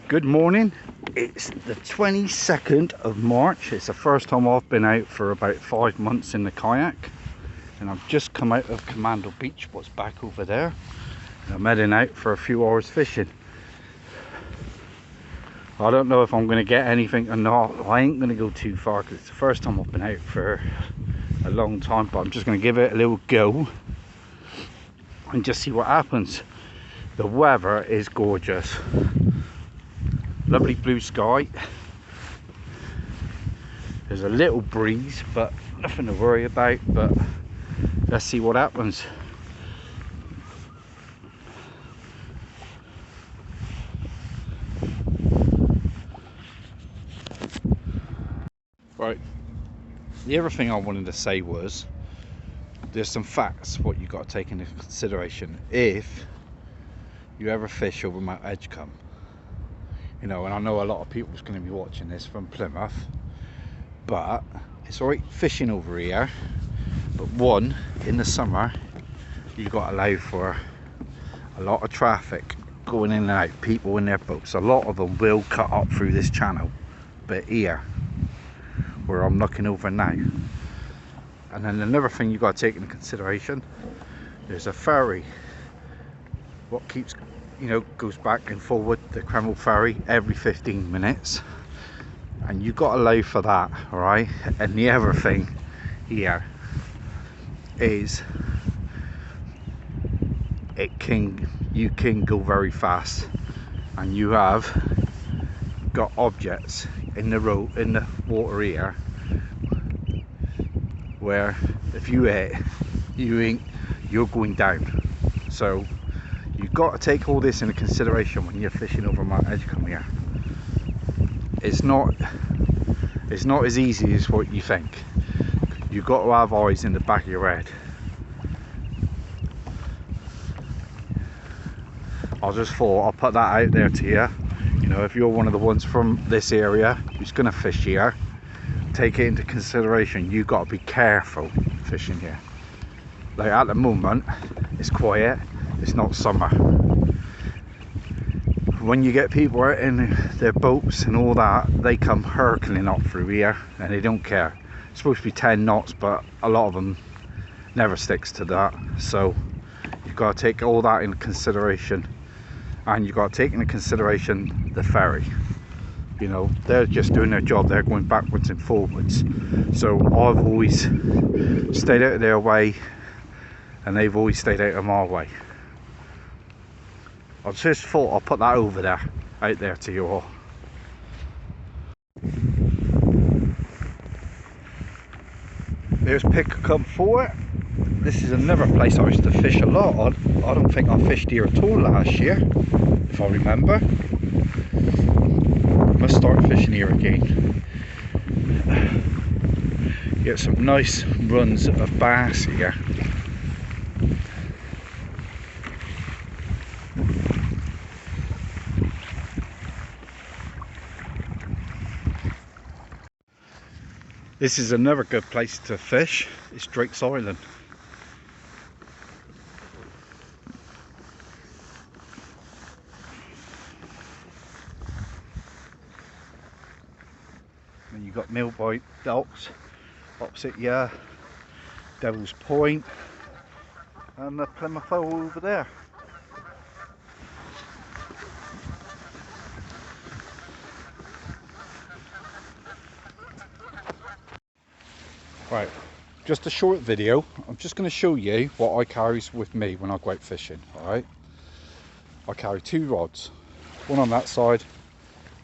Good morning. It's the 22nd of March. It's the first time I've been out for about 5 months in the kayak, and I've just come out of Commando Beach, what's back over there, and I'm heading out for a few hours fishing. I don't know if I'm going to get anything or not. I ain't going to go too far because it's the first time I've been out for a long time, but I'm just going to give it a little go and just see what happens. The weather is gorgeous. Lovely blue sky. There's a little breeze, but nothing to worry about. But let's see what happens. Right. The other thing I wanted to say was there's some facts what you got to take into consideration if you ever fish over Mount Edgecombe. You know, and I know a lot of people's going to be watching this from Plymouth, but it's alright fishing over here. But one, in the summer, you got to allow for a lot of traffic going in and out, people in their boats. A lot of them will cut up through this channel, but here, where I'm looking over now. And then another thing you got to take into consideration, there's a ferry, what keeps, you know, goes back and forward, the Kreml ferry, every 15 minutes, and you got to allow for that, all right? And the other thing here is you can go very fast, and you have got objects in the road, in the water here, where if you hit, you're going down. So you've got to take all this into consideration when you're fishing over Mount Edgecombe here. It's not as easy as what you think. You've got to have eyes in the back of your head. I just thought I'll put that out there to you. You know, if you're one of the ones from this area who's going to fish here, take it into consideration. You've got to be careful fishing here. Like at the moment, it's quiet. It's not summer. When you get people out in their boats and all that, they come hurtling up through here and they don't care. It's supposed to be 10 knots, but a lot of them never sticks to that. So you've got to take all that into consideration, and you've got to take into consideration the ferry. You know, they're just doing their job. They're going backwards and forwards. So I've always stayed out of their way, and they've always stayed out of my way. I just thought I'll put that over there, out there to you all. There's Pickup 4. This is another place I used to fish a lot. I don't think I fished here at all last year, if I remember. Must start fishing here again. Get some nice runs of bass here. This is another good place to fish. It's Drake's Island. And you've got Millbite Docks opposite here, Devil's Point, and the Plymouth over there. Right, just a short video. I'm just going to show you what I carry with me when I go out fishing. Alright, I carry 2 rods, one on that side,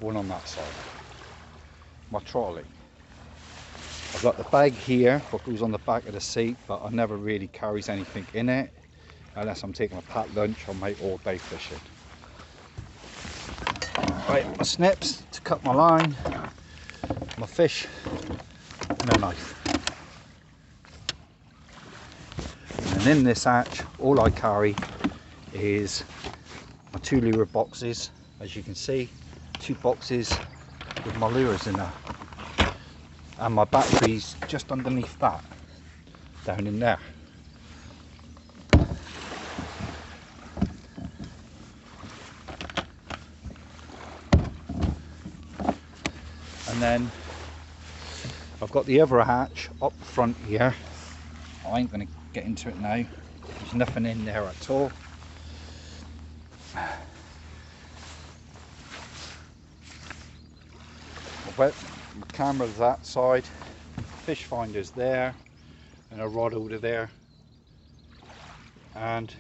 one on that side. My trolley. I've got the bag here, what goes on the back of the seat, but I never really carries anything in it unless I'm taking a packed lunch or my all day fishing. Right, my snips to cut my line, my fish, and a knife. And in this hatch, all I carry is my 2 lure boxes. As you can see, 2 boxes with my lures in there, and my batteries just underneath that, down in there. then I've got the other hatch up front here. I ain't gonna get into it now. There's nothing in there at all. But the camera's that side, fish finder's there, and a rod holder there, and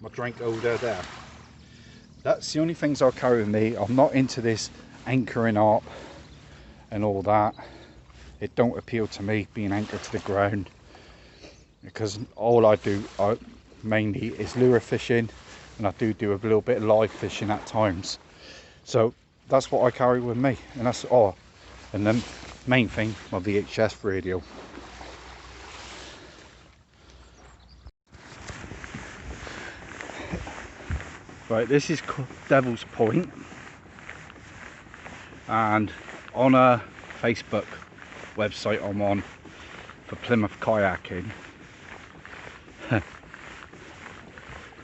my drink holder there. That's the only things I'll carry with me. I'm not into this anchoring up and all that. It don't appeal to me, being anchored to the ground, because all I do mainly is lure fishing, and I do a little bit of live fishing at times. So that's what I carry with me, and that's all. And then main thing, my VHS radio. Right, this is Devil's Point, and on a Facebook website I'm on for Plymouth kayaking,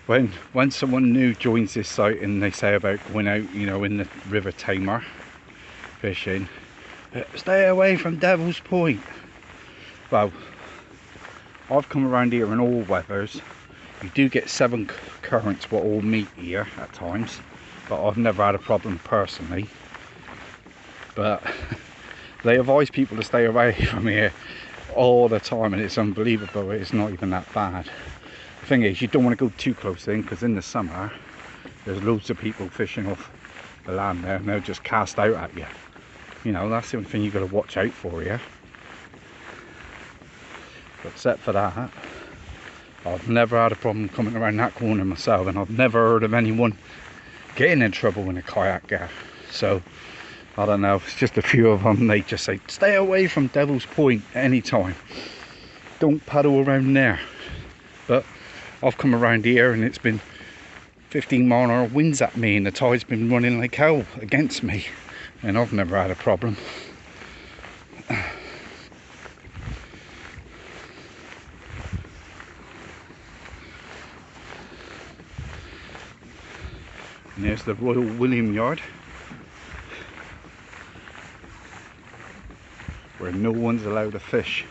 when someone new joins this site and they say about going out, you know, in the River Tamar fishing, stay away from Devil's Point. Well, I've come around here in all weathers. You do get 7 currents what all meet here at times, but I've never had a problem personally. But they advise people to stay away from here all the time, and it's unbelievable. It's not even that bad. The thing is, you don't want to go too close in, because in the summer there's loads of people fishing off the land there, and they'll just cast out at you. You know, that's the only thing you've got to watch out for here. But except for that, I've never had a problem coming around that corner myself, and I've never heard of anyone getting in trouble in a kayak there. So I don't know, it's just a few of them, they just say stay away from Devil's Point anytime, don't paddle around there. But I've come around here and it's been 15-mile-an-hour winds at me, and the tide's been running like hell against me, and I've never had a problem. And there's the Royal William Yard, where no one's allowed to fish.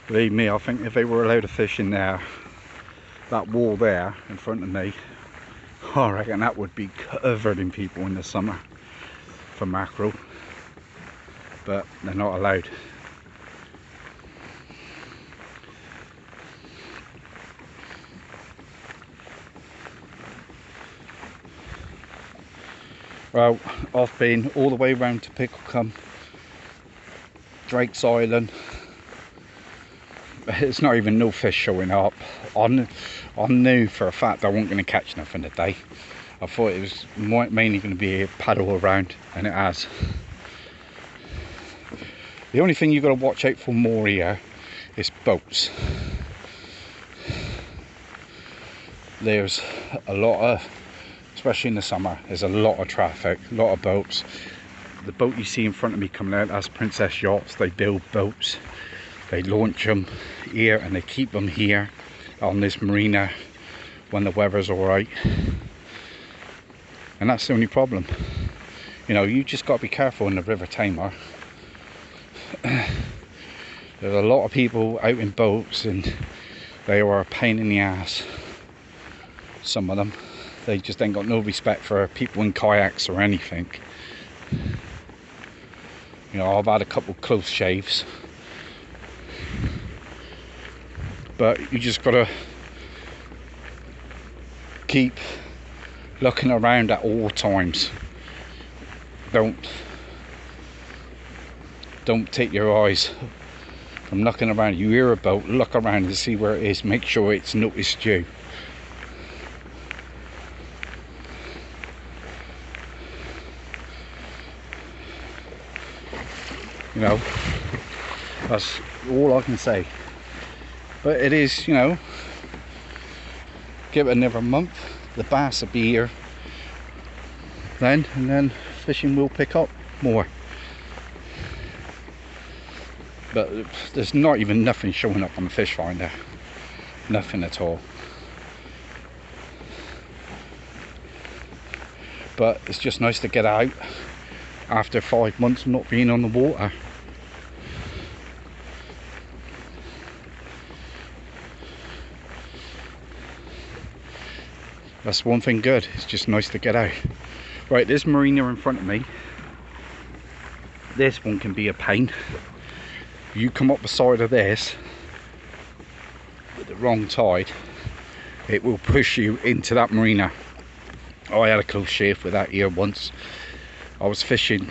Believe me, I think if they were allowed to fish in there, that wall there in front of me, I reckon that would be covered in people in the summer for mackerel. But they're not allowed. Well, I've been all the way around to Picklecombe, Drake's Island. It's not even no fish showing up. I knew for a fact I wasn't going to catch nothing today. I thought it was mainly going to be a paddle around, and it has. The only thing you've got to watch out for more here is boats. There's a lot of, especially in the summer, there's a lot of traffic, a lot of boats. The boat you see in front of me coming out, that's Princess Yachts. They build boats, they launch them here, and they keep them here on this marina when the weather's alright. And that's the only problem. You know, you just got to be careful in the River Tamar. There's a lot of people out in boats, and they are a pain in the ass. Some of them, they just ain't got no respect for people in kayaks or anything. You know, I've had a couple close shaves, but you just gotta keep looking around at all times. Don't take your eyes from looking around. You hear a boat, look around and see where it is, make sure it's noticed you. You know, that's all I can say. But it is, you know, give it another month, the bass will be here then, and then fishing will pick up more. But there's not even nothing showing up on the fish finder, nothing at all. but it's just nice to get out after 5 months of not being on the water. That's one thing good, it's just nice to get out. Right, this marina in front of me, this one can be a pain. You come up the side of this with the wrong tide, it will push you into that marina. I had a close shave with that here once. I was fishing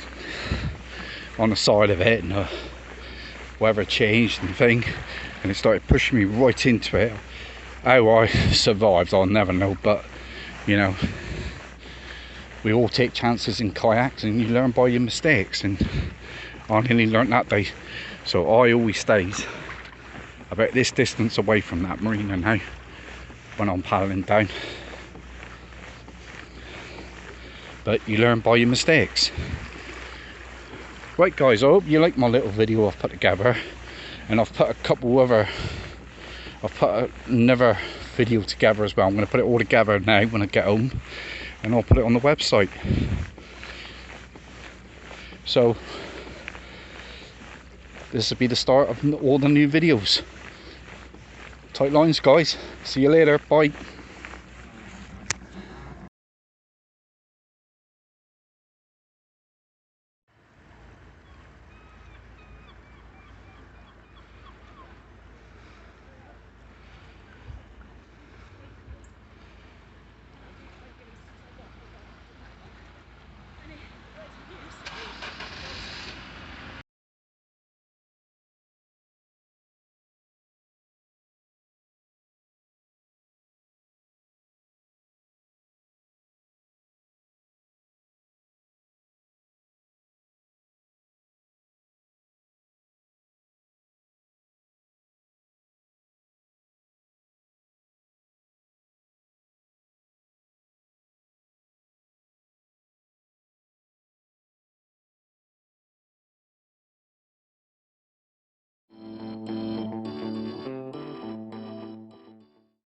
on the side of it and the weather changed and thing, and it started pushing me right into it. How I survived, I'll never know, but you know, we all take chances in kayaks and you learn by your mistakes, and I nearly learnt that day. So I always stays about this distance away from that marina now when I'm paddling down. But you learn by your mistakes. Right guys, I hope you like my little video I've put together, and I've put another video together as well. I'm going to put it all together now when I get home, and I'll put it on the website. So this will be the start of all the new videos. Tight lines guys, see you later, bye.